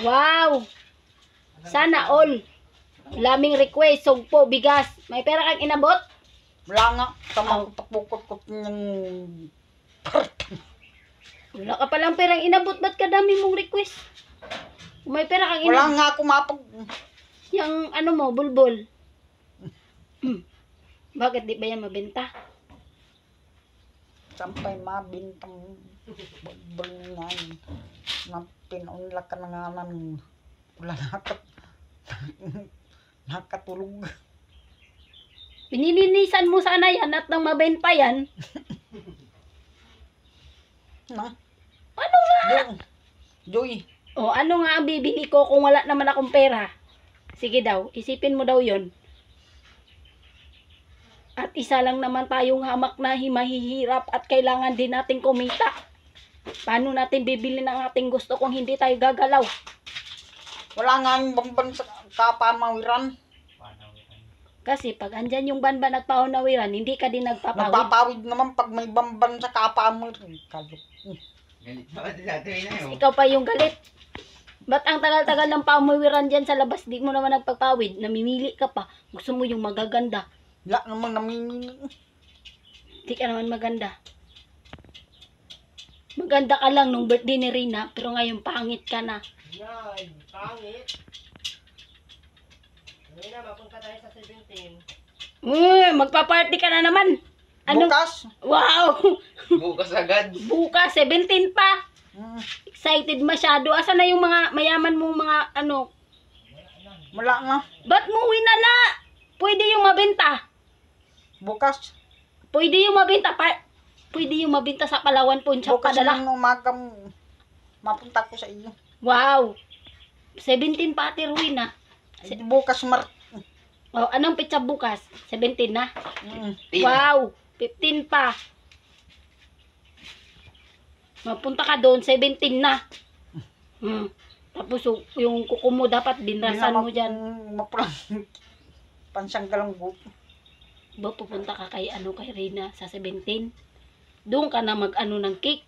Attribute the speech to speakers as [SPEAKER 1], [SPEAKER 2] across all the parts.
[SPEAKER 1] Wow! Sana all. Laming request, sugpo, bigas. May pera kang inabot?
[SPEAKER 2] Wala nga. Tama ko tapukot-kot ng...
[SPEAKER 1] Wala ka palang perang inabot. Ba't kadami mong request? Kung may pera kang
[SPEAKER 2] Wala
[SPEAKER 1] inabot.
[SPEAKER 2] nga ako mapag...
[SPEAKER 1] Yung ano mo, bulbul. Bakit di ba yan mabenta?
[SPEAKER 2] Sampay mabintang... Bulbul nga yun. Na pinunla ka na nga namin. Wala nakatulog.
[SPEAKER 1] Pinilinisan mo sana yan at nang mabenta yan.
[SPEAKER 2] Na?
[SPEAKER 1] Ano nga?
[SPEAKER 2] Joy.
[SPEAKER 1] O ano nga ang bibili ko kung wala naman akong pera? Sige daw, isipin mo daw yon. At isa lang naman tayong hamak na mahihirap at kailangan din nating kumita. Paano natin bibili ng ating gusto kung hindi tayo gagalaw?
[SPEAKER 2] Wala nga yung bangban sa kapamawiran.
[SPEAKER 1] Kasi pag andyan yung banban at paunawiran, hindi ka din nagpapawid.
[SPEAKER 2] Nagpapawid naman pag may bamban sa kapamawiran. Kalok.
[SPEAKER 1] Ikaw pa yung galit. Ba't ang tagal-tagal ng paunawiran dyan sa labas, di mo naman nagpapawid? Namimili ka pa. Gusto mo yung magaganda.
[SPEAKER 2] Wala namang namimili.
[SPEAKER 1] Di ka naman maganda. Maganda ka lang nung birthday ni Rina, pero ngayon pangit ka na.
[SPEAKER 3] Yan, pangit. Ngayon na, mapunta tayo sa 17.
[SPEAKER 1] Magpa-party ka na naman. Anong?
[SPEAKER 2] Bukas.
[SPEAKER 1] Wow!
[SPEAKER 4] Bukas agad.
[SPEAKER 1] Bukas, 17 pa. Excited masyado. Asa na yung mga mayaman mong mga ano?
[SPEAKER 2] Wala nga.
[SPEAKER 1] Ba't mo winala? Pwede yung mabenta.
[SPEAKER 2] Bukas.
[SPEAKER 1] Pwede yung mabenta. Pwede yung mabenta sa Palawan po.
[SPEAKER 2] Bukas
[SPEAKER 1] Padala.
[SPEAKER 2] ng umaga mapunta ko sa iyo.
[SPEAKER 1] Wow! 17 pa ate Ruina.
[SPEAKER 2] Bukas
[SPEAKER 1] Oh, anong pitsa bukas? 17 na?
[SPEAKER 4] Tin.
[SPEAKER 1] Wow! 15 pa. Mapunta ka doon, 17 na. Tapos yung kuko mo dapat dinrasan mo dyan.
[SPEAKER 2] Mapulang pansanggalang buto.
[SPEAKER 1] Ba, pupunta ka kay kay Rina sa 17. Doon ka na mag-ano ng cake.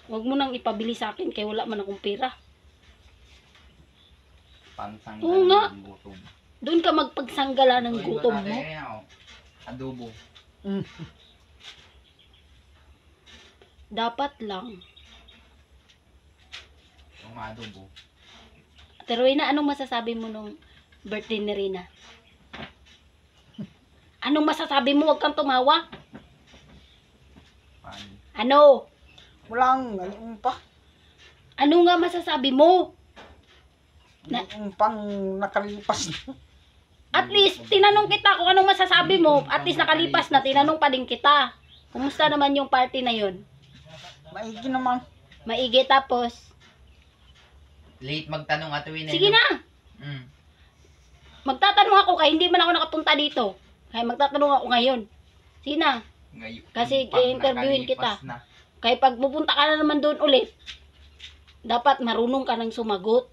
[SPEAKER 1] Huwag mo nang ipabili sa akin kaya wala man akong pera.
[SPEAKER 4] Pansang
[SPEAKER 1] Oo nga.
[SPEAKER 4] ng gutom.
[SPEAKER 1] Doon ka magpagsanggala ng gutom mo.
[SPEAKER 4] Adobo.
[SPEAKER 1] Dapat lang.
[SPEAKER 4] Yung adobo.
[SPEAKER 1] Pero Rina, anong masasabi mo nung birthday ni Rina? Anong masasabi mo? Huwag kang tumawa.
[SPEAKER 4] Pan.
[SPEAKER 1] Ano?
[SPEAKER 2] Walang ngayon pa.
[SPEAKER 1] Ano nga masasabi mo?
[SPEAKER 2] Yung pang nakalipas na.
[SPEAKER 1] At least, tinanong kita kung anong masasabi mo. At least nakalipas na, tinanong pa din kita. Kumusta naman yung party na yun?
[SPEAKER 2] Maigi naman.
[SPEAKER 1] Maigi tapos.
[SPEAKER 4] Late magtanong at Win.
[SPEAKER 1] Sige na. Magtatanong ako kaya hindi man ako nakapunta dito. Kaya magtatanong ako ngayon. Sige na.
[SPEAKER 4] Ngayon.
[SPEAKER 1] Kasi
[SPEAKER 4] pag
[SPEAKER 1] i-interviewin kita.
[SPEAKER 4] nakalipas na.
[SPEAKER 1] Kaya pag pupunta ka na naman doon ulit, dapat marunong ka nang sumagot.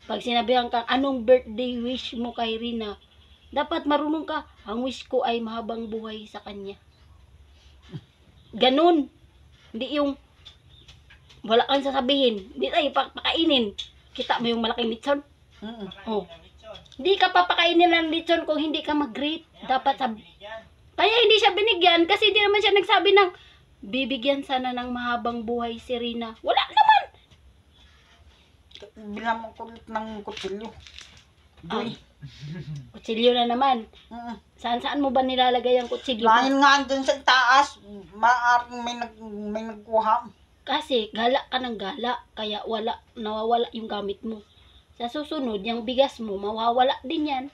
[SPEAKER 1] Pag sinabihan ka, anong birthday wish mo kay Rina? Dapat marunong ka, ang wish ko ay mahabang buhay sa kanya. Ganun. Hindi yung wala kang sasabihin. Hindi tayo pakainin. Kita mo yung malaking litson? Oh. Hindi ka papakainin ng litson kung hindi ka mag-greet. Dapat kaya hindi siya binigyan kasi hindi naman siya nagsabi ng bibigyan sana ng mahabang buhay si Rina. Wala naman.
[SPEAKER 2] Bilang mo kulit ng kutsilyo. Joy.
[SPEAKER 1] Kutsilyo na naman. Saan mo ba nilalagay ang kutsilyo mo?
[SPEAKER 2] Lain nga dyan sa taas. Maaring may nagkuha.
[SPEAKER 1] Kasi gala ka ng gala. Kaya nawawala yung gamit mo. Sa susunod, yung bigas mo, mawawala din yan.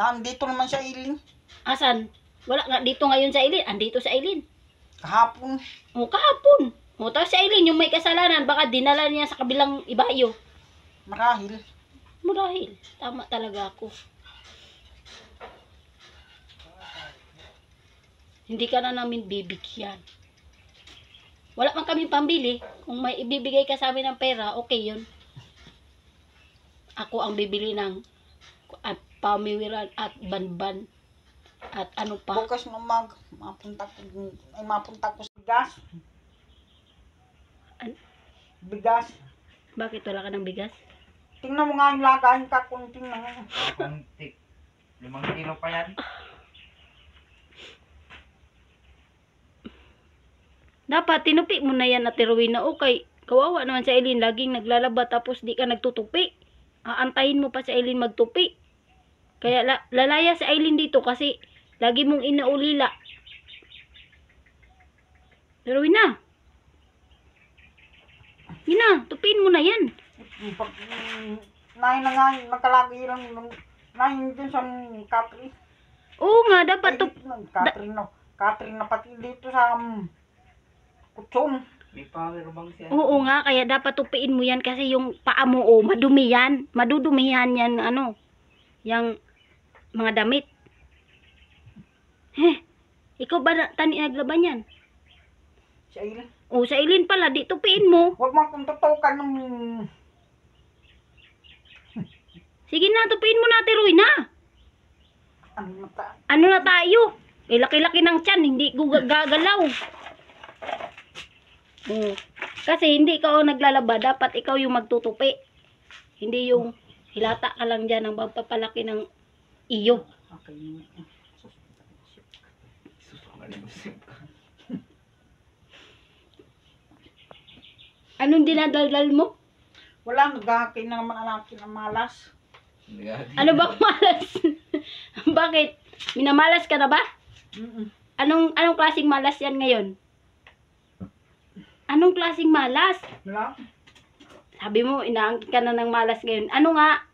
[SPEAKER 2] Nandito naman sa iling.
[SPEAKER 1] Asan? Wala nga dito ngayon sa Ilin. Andito sa Ilin.
[SPEAKER 2] Kahapon.
[SPEAKER 1] O, kahapon. O, tapos sa Ilin, yung may kasalanan, baka dinala niya sa kabilang ibayo.
[SPEAKER 2] Marahil.
[SPEAKER 1] Marahil. Tama talaga ako. Hindi ka na namin bibigyan. Wala man kami pambili. Kung may ibibigay ka sa amin ng pera, okay yun. Ako ang bibili ng pamiwiran at banban. At ano pa?
[SPEAKER 2] Bukas na mapunta ko sa bigas.
[SPEAKER 1] An-
[SPEAKER 2] Bigas.
[SPEAKER 1] Bakit wala ka ng bigas?
[SPEAKER 2] Tingnan mo nga yung lagahan ka kung tingnan mo.
[SPEAKER 4] Konti. 5 kilo pa yan.
[SPEAKER 1] Dapat tinupi mo na yan, Ate Rowena. Okay, kawawa naman si Aileen. Laging naglalaba tapos di ka nagtutupi. Aantayin mo pa si Aileen magtupi. Kaya lalaya si Aileen dito kasi lagi mong inaulila. Ate Rowena. Yun na, tupiin mo na yan.
[SPEAKER 2] Pag nahin na nga, nakalagi lang nahin dun sa Catherine.
[SPEAKER 1] Oo nga, dapat
[SPEAKER 2] Catherine no. Catherine na pati dito sa Kutson.
[SPEAKER 4] May power bang siya?
[SPEAKER 1] Oo nga, kaya dapat tupiin mo yan kasi yung paa mo, oh, madumi yan. Madudumihan yan, ano, yung mga damit. Ikaw ba naglaban yan?
[SPEAKER 2] Si Aileen.
[SPEAKER 1] O, sa Aileen pala, di tupiin mo.
[SPEAKER 2] Huwag mo kung tutukan ng...
[SPEAKER 1] Sige na, tupiin mo na, Tiroy na. Ano na tayo? Eh, laki-laki ng tiyan, hindi gagalaw. Kasi hindi ikaw ang naglalaba, dapat ikaw yung magtutupi. Hindi yung hilata ka lang dyan ang magpapalaki ng iyo.
[SPEAKER 2] Okay.
[SPEAKER 1] Anong dinadaldal mo?
[SPEAKER 2] Wala, naghahakin na naman anak ng malas.
[SPEAKER 1] Ano bang malas? Bakit? Minamalas ka na ba? Anong klaseng malas yan ngayon? Anong klaseng malas?
[SPEAKER 2] Wala.
[SPEAKER 1] Sabi mo, inaangkin ka na ng malas ngayon. Ano nga?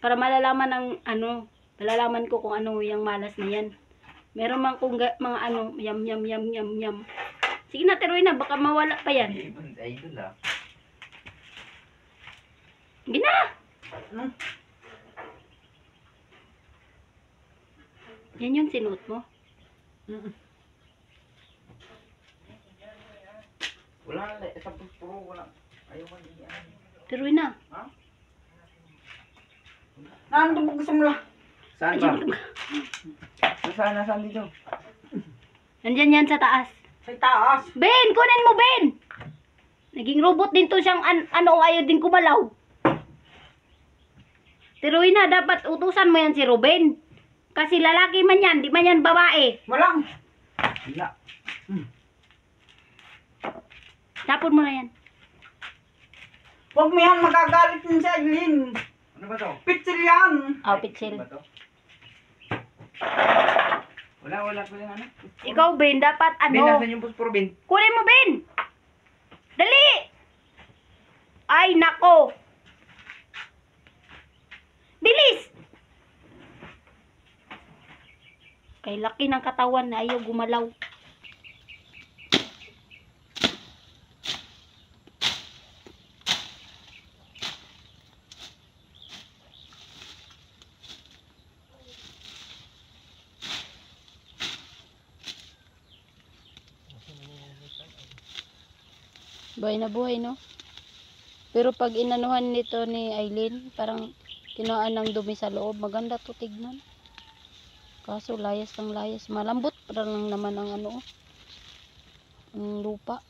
[SPEAKER 1] Para malalaman malalaman ko kung ano yung malas na yan. Meron mang mga yam. Sige na, Teroy na, baka mawala pa yan.
[SPEAKER 4] Idol ah.
[SPEAKER 1] Sige na! Yan yung sinuot mo.
[SPEAKER 4] Wala na, tapos puro wala. Ayaw mo yan.
[SPEAKER 1] Teroy na.
[SPEAKER 2] Nandun mo gusto mo lang.
[SPEAKER 4] Saan ba? Nasaan dito?
[SPEAKER 1] Nandyan yan sa taas.
[SPEAKER 2] Sa taas.
[SPEAKER 1] Ben! Kunin mo, Ben! Naging robot din to siyang ayaw din kumalaw. Teroy na, dapat utusan mo yan si Ruben. Kasi lalaki man yan, di man yan babae.
[SPEAKER 2] Walang.
[SPEAKER 4] Wala.
[SPEAKER 1] Tapon mo na yan.
[SPEAKER 2] Huwag mo yan magagalit din si Aileen.
[SPEAKER 4] Ano ba to?
[SPEAKER 2] Pitsil yan.
[SPEAKER 1] Oh, pitsil.
[SPEAKER 4] Ano ba to? Wala ko yung ano.
[SPEAKER 1] Ikaw, Ben, dapat
[SPEAKER 4] Ben, nasan yung puspuro, Ben?
[SPEAKER 1] Kunin mo, Ben! Dali! Ay, nako! Bilis! Kay laki ng katawan na ayaw gumalaw. Buhay na buhay, no? Pero pag inanuhan nito ni Aileen, parang kinuhaan ng dumi sa loob. Maganda to tignan. Kaso layas ng layas. Malambot pa lang naman ang ang lupa.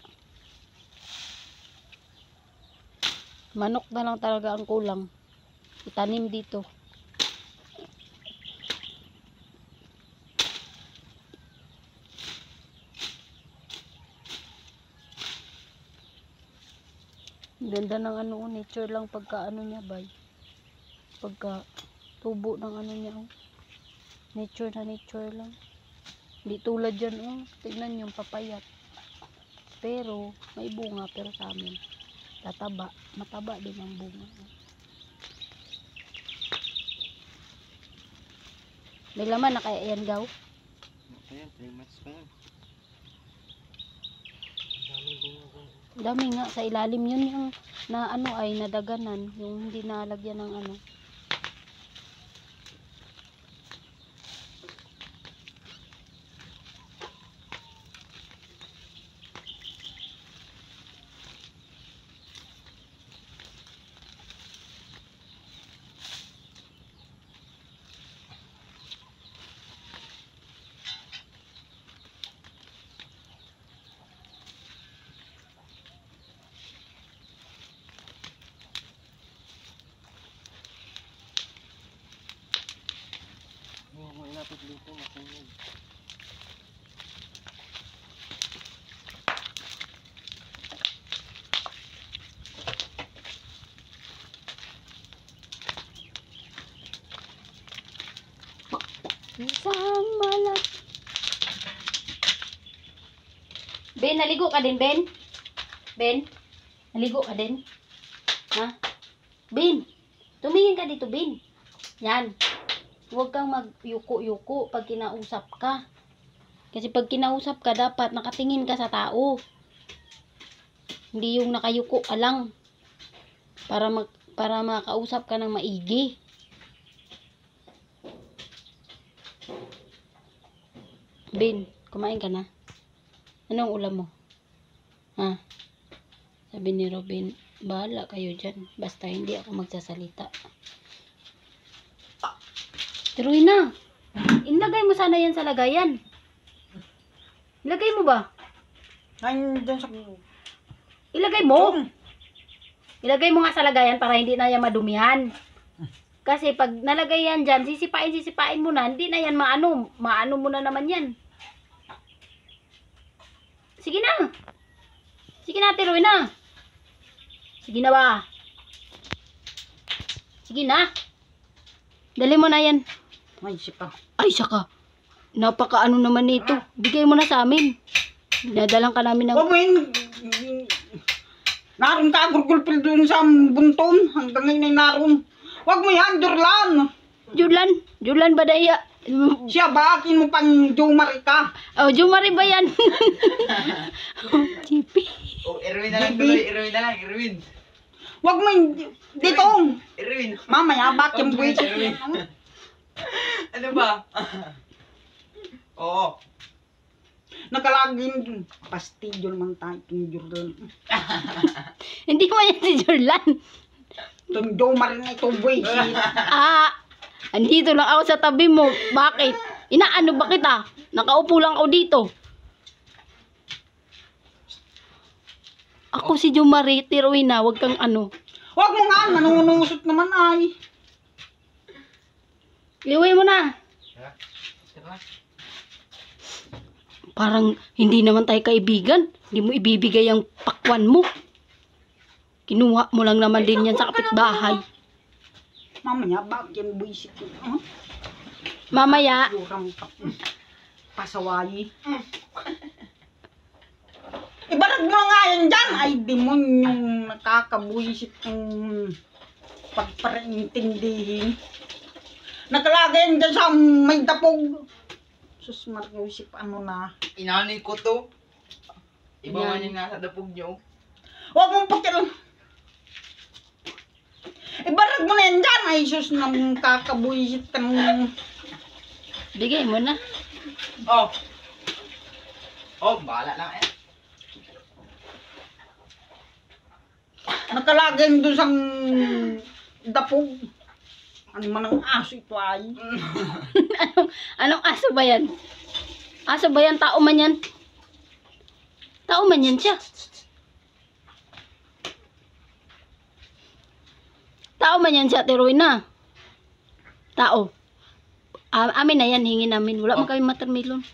[SPEAKER 1] Manok na lang talaga ang kulang. Itanim dito. Ganda ng nature lang pagka niya, bay. Pagka tubo ng niya, oh. Nature na nature lang. Hindi tulad yan, oh. Tignan yung papayat. Pero, may bunga, pero sa amin, mataba din ang bunga. May laman na kaya yan, Gaw?
[SPEAKER 3] Ayan, 3 months pa yan.
[SPEAKER 1] Dami nga sa ilalim yun yung ay nadaganan, yung hindi nalagyan ng Isang malat. Ben, naligo ka din, Ben? Ben, naligo ka din? Ha? Ben, tumingin ka dito, Ben. Yan. Huwag kang mag-yuko-yuko pag kinausap ka. Kasi pag kinausap ka, dapat nakatingin ka sa tao. Hindi yung nakayuko ka lang. Para makausap ka ng maigi. Ben, kumain ka na? Anong ulam mo? Ha? Sabi ni Robin, bahala kayo dyan. Basta hindi ako magsasalita. Tiruin na. Ilagay mo sana yan sa lagayan. Ilagay mo ba?
[SPEAKER 2] Ay, dyan sa...
[SPEAKER 1] Ilagay mo. Ilagay mo nga sa lagayan para hindi na yan madumihan. Kasi pag nalagay yan dyan, sisipain mo na. Hindi na yan maano. Maano mo na naman yan. Sige na. Sige na, tiruin na. Sige na ba? Sige na. Dali mo na yan.
[SPEAKER 2] Ay, sipa.
[SPEAKER 1] Ay, saka. Napaka-ano naman nito. Bigay mo na sa amin. Dinadalang ka namin ng...
[SPEAKER 2] Huwag mo yun. Naroon ka, gurgulpil doon sa bunton. Hanggang ngayon ay naroon. Huwag mo yan, Durlan.
[SPEAKER 1] Julan ba daya?
[SPEAKER 2] Siya, baakin mo pang Jumari ka.
[SPEAKER 1] Oh, Jumari ba yan? Chippy.
[SPEAKER 3] Oh, Erwin na lang tuloy. Erwin na lang. Erwin.
[SPEAKER 2] Huwag mo yun. Dito.
[SPEAKER 3] Erwin.
[SPEAKER 2] Mamaya, bak yung buwis.
[SPEAKER 3] Ano ba? Oo.
[SPEAKER 2] Nakalagin dun. Pastilyo naman tayo itong Jordan.
[SPEAKER 1] Hindi mo yan si Jorlan.
[SPEAKER 2] Itong Jumari na itong buwis.
[SPEAKER 1] Andito lang ako sa tabi mo. Bakit? Inaano ba kita? Nakaupo lang ako dito. Ako si Jumari, tiruin na. Huwag kang ano.
[SPEAKER 2] Huwag mo nga, nanunusot naman ay.
[SPEAKER 1] Iuwi mo na. Parang hindi naman tayo kaibigan. Hindi mo ibibigay ang pakwan mo. Kinuha mo lang naman din yan sa kapitbahay.
[SPEAKER 2] Mamaya, bak yung buwis ito.
[SPEAKER 1] Mamaya,
[SPEAKER 2] Kurang pasawayi. Ibarag mo nga yan dyan. Ay, demonyong nakakabuisit ng pagparaintindihin. Nakalagay yan dyan sa may dapog. Sus, Marcosip, ano na.
[SPEAKER 3] Inanay ko to. Iba man
[SPEAKER 1] Yan.
[SPEAKER 3] yung nasa dapog nyo.
[SPEAKER 2] Huwag mong pakil. Ibarag mo na yan dyan. Ay, sus, nang kakabuisit ng...
[SPEAKER 1] bigay mo na.
[SPEAKER 3] Oh. Oh, bahala lang eh.
[SPEAKER 2] Nakalagay yan doon sa dapog. Ano man ang aso ito ay.
[SPEAKER 1] Anong aso ba yan? Aso ba yan? Tao man yan? Tao man yan siya. Tao man yan siya, tiruin na. Tao. Amin na yan, hingin namin. Wala man kami watermelon.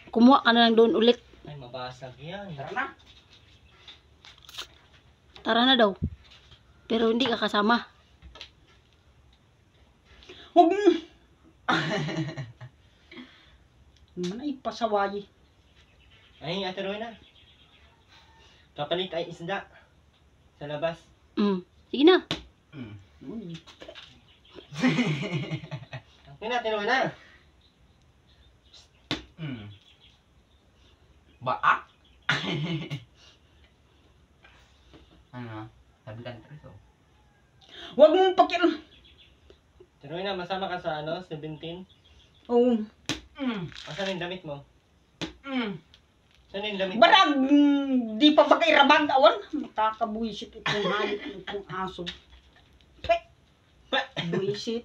[SPEAKER 1] Kumuha ka na lang doon ulit.
[SPEAKER 3] Ay, mabasag yan.
[SPEAKER 2] Tara na.
[SPEAKER 1] Tara na daw. Pero hindi ka kasama.
[SPEAKER 2] Huwag mo. Naman ay pasawayi.
[SPEAKER 3] Ay, Ate Rowena. Kapalit ay isda. Sa labas.
[SPEAKER 1] Sige na.
[SPEAKER 2] Uy.
[SPEAKER 3] Yun na, Ate Rowena. Baak? Ano? Sabi ka na ito.
[SPEAKER 2] Huwag mong pakil.
[SPEAKER 3] Ate Rowena, masama ka sa ano? 17?
[SPEAKER 2] Oo.
[SPEAKER 3] Asan yung damit mo? Saan yung damit mo?
[SPEAKER 2] Barag, di pa ba kay rabag awan? Makakabuisit itong hayop itong aso. Buisit.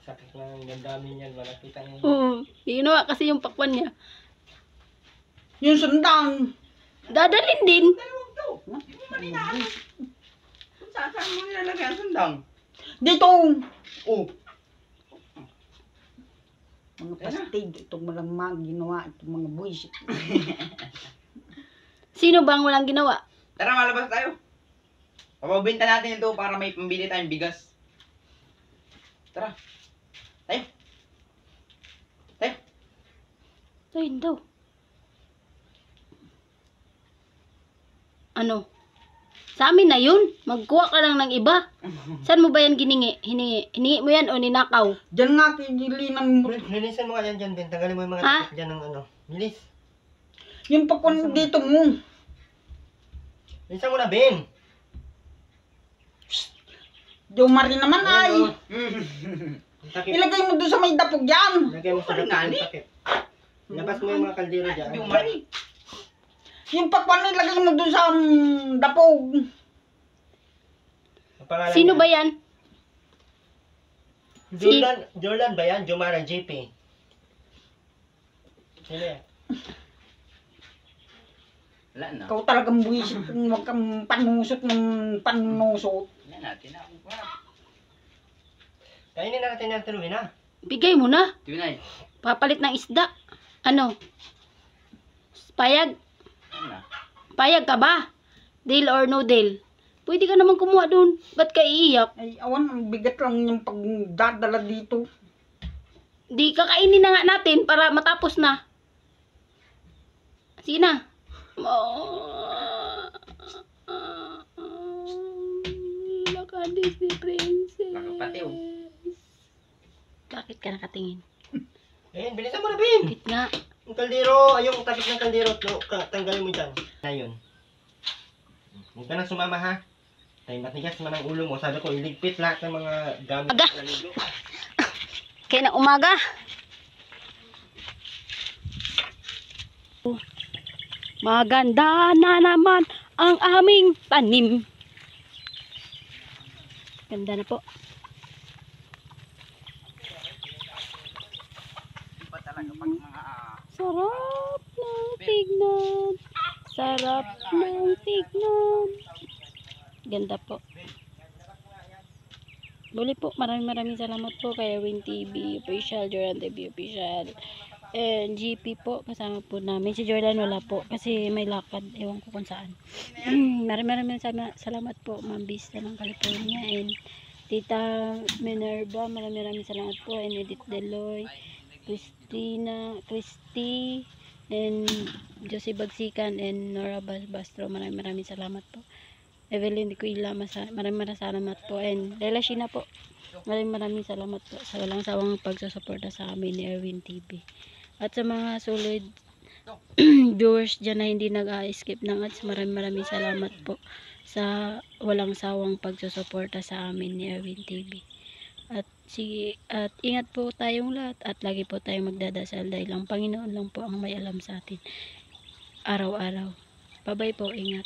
[SPEAKER 3] Sakit lang ang damdamin yan. Malakita niya.
[SPEAKER 1] Oo. Ginawa kasi yung pakwan niya.
[SPEAKER 2] Yung sundang.
[SPEAKER 1] Dadalhin din.
[SPEAKER 3] Saan mo nilalagay ang sundang?
[SPEAKER 2] Dito.
[SPEAKER 3] Oh.
[SPEAKER 2] Mga pastig, itong malamang ginawa, itong mga buisit.
[SPEAKER 1] Sino bang walang ginawa?
[SPEAKER 3] Tara, malabas tayo.
[SPEAKER 4] Papabenta natin ito para may pambili tayong bigas. Tara. Tayo. Tayo.
[SPEAKER 1] Ayun daw. Ano? Sa amin na yun. Magkuha ka lang ng iba. Saan mo ba yan giningi? Hiningi mo yan o ninakaw?
[SPEAKER 2] Diyan nga, kilinan mo.
[SPEAKER 3] Linisan mo nga yan dyan, Ben. Tanggalin mo yung mga
[SPEAKER 1] Ha?
[SPEAKER 3] takip dyan ng ano. Bilis.
[SPEAKER 2] Yung pakwan dito mo.
[SPEAKER 3] Linisan mo na, Ben.
[SPEAKER 2] Jomari naman ay.
[SPEAKER 3] Ayan, oh. Yung takip.
[SPEAKER 2] Ilagay mo doon sa may dapog yan.
[SPEAKER 3] Lagay mo sa takip yung takip. Labas mo yung mga kaldero dyan.
[SPEAKER 4] Yung mali.
[SPEAKER 2] Yung pakwan ilagay mo doon sa dapog.
[SPEAKER 3] Ang pangalan
[SPEAKER 1] Sino
[SPEAKER 3] niya?
[SPEAKER 1] ba yan?
[SPEAKER 3] Jordan ba yan? Jomara JP. Sino yan?
[SPEAKER 4] Wala na.
[SPEAKER 2] Ikaw talagang buwisit kung huwag kang panusot ng panusot.
[SPEAKER 4] Wala natin na.
[SPEAKER 3] Kainin na natin yan, tuloy na.
[SPEAKER 1] Bigay mo na.
[SPEAKER 4] Tunay.
[SPEAKER 1] Papalit ng isda. Ano? Payag?
[SPEAKER 4] Ano na?
[SPEAKER 1] Payag ka ba? Deal or no deal? Pwede ka naman kumuha dun. Ba't ka iiyak?
[SPEAKER 2] Ay, awan, ang bigat lang yung pagdadala dito.
[SPEAKER 1] Di kakainin na nga natin para matapos na. Sige na. Laka Disney Princess.
[SPEAKER 4] Nakapatiw.
[SPEAKER 1] Bakit ka nakatingin?
[SPEAKER 3] Ben, bilisan mo na, Ben.
[SPEAKER 1] Bakit nga?
[SPEAKER 3] Yung kaldero, yung takip ng kaldero, tanggalin mo dyan. Ayun. Huwag ka na sumama, ha? Ay, matigas naman ang ulo mo. Sabi ko, iligpit lahat ng mga gamit.
[SPEAKER 1] Aga.
[SPEAKER 3] na ligo.
[SPEAKER 1] Kaya na umaga. Maganda na naman ang aming tanim. Ganda na po.
[SPEAKER 4] Iba talaga pag mga...
[SPEAKER 1] Sarap ng tignan. Sarap ng tignan. Ganda po. Buli po, maraming salamat po kay Erwin TV Official, Jordan TV Official, and GP po, kasama po namin. Si Jordan wala po, kasi may lakad, ewan ko kung saan. Maraming salamat po, Ma'am Vista ng California, and Tita Minerva, maraming salamat po, and Edith Deloy, Christy, and Josie Bagsikan, and Nora Bastro, maraming salamat po. Evelyn Diquila, maraming salamat po, and Lela Sheena po, maraming salamat po sa walang sawang pagsusuporta sa amin ni Erwin TV. At sa mga solid viewers dyan na hindi nag-skip ng ads, maraming salamat po sa walang sawang pagsusuporta sa amin ni Erwin TV. At ingat po tayong lahat, at lagi po tayong magdadasal dahil ang Panginoon lang po ang may alam sa atin araw-araw. Bye-bye po, ingat.